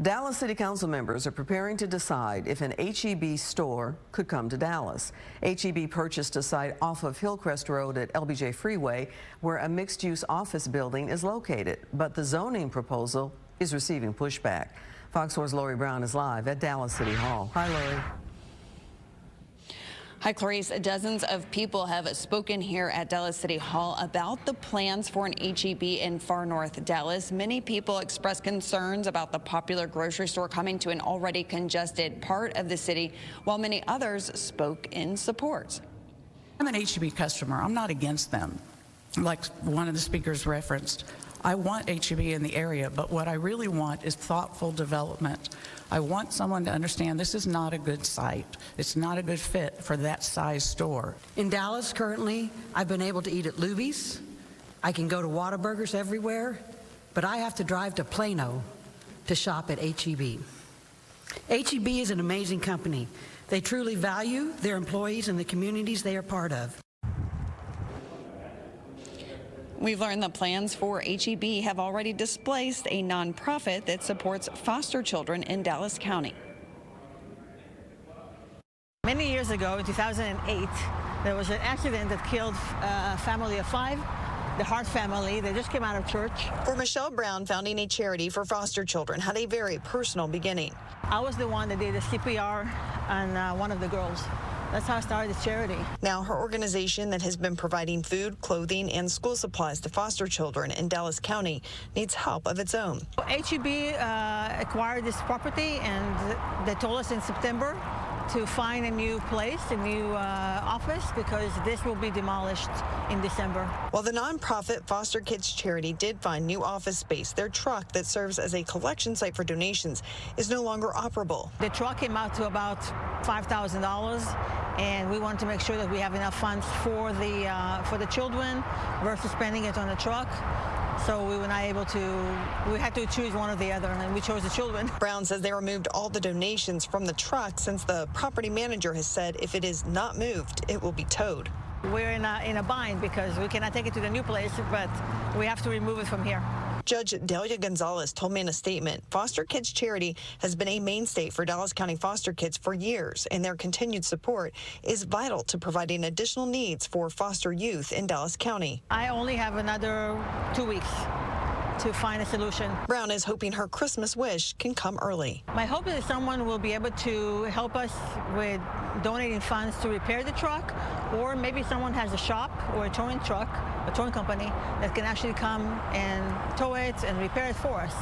Dallas City Council members are preparing to decide if an H-E-B store could come to Dallas. H-E-B purchased a site off of Hillcrest Road at LBJ Freeway where a mixed-use office building is located, but the zoning proposal is receiving pushback. Fox 4's Lori Brown is live at Dallas City Hall. Hi, Lori. Hi, Clarice. Dozens of people have spoken here at Dallas City Hall about the plans for an H-E-B in far north Dallas. Many people expressed concerns about the popular grocery store coming to an already congested part of the city, while many others spoke in support. I'm an H-E-B customer. I'm not against them, like one of the speakers referenced. I want H-E-B in the area, but what I really want is thoughtful development. I want someone to understand this is not a good site. It's not a good fit for that size store. In Dallas, currently, I've been able to eat at Luby's. I can go to Whataburgers everywhere, but I have to drive to Plano to shop at H-E-B. H-E-B is an amazing company. They truly value their employees and the communities they are part of. We've learned the plans for H-E-B have already displaced a nonprofit that supports foster children in Dallas County. Many years ago, in 2008, there was an accident that killed a family of 5. The Hart family, they just came out of church. For Michelle Brown, founding a charity for foster children had a very personal beginning. I was the one that did the CPR on one of the girls. That's how I started the charity. Now her organization that has been providing food, clothing, and school supplies to foster children in Dallas County needs help of its own. H-E-B acquired this property, and they told us in September to find a new place, a new office, because this will be demolished in December. While the nonprofit Foster Kids Charity did find new office space, their truck that serves as a collection site for donations is no longer operable. The truck came out to about $5,000, and we wanted to make sure that we have enough funds for the children versus spending it on the truck. So we were not able to, we had to choose one or the other, and we chose the children. Brown says they removed all the donations from the truck since the property manager has said if it is not moved, it will be towed. We're in a bind because we cannot take it to the new place, but we have to remove it from here. Judge Delia Gonzalez told me in a statement, Foster Kids Charity has been a mainstay for Dallas County foster kids for years, and their continued support is vital to providing additional needs for foster youth in Dallas County. I only have another 2 weeks to find a solution. Brown is hoping her Christmas wish can come early. My hope is that someone will be able to help us with donating funds to repair the truck, or maybe someone has a shop or a towing truck, a towing company that can actually come and tow it and repair it for us.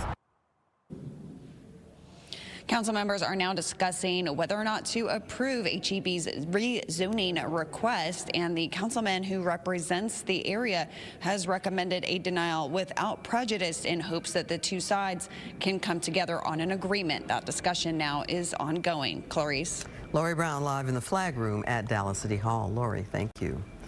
Council members are now discussing whether or not to approve H-E-B's rezoning request, and the councilman who represents the area has recommended a denial without prejudice in hopes that the two sides can come together on an agreement. That discussion now is ongoing. Clarice. Lori Brown live in the flag room at Dallas City Hall. Lori, thank you.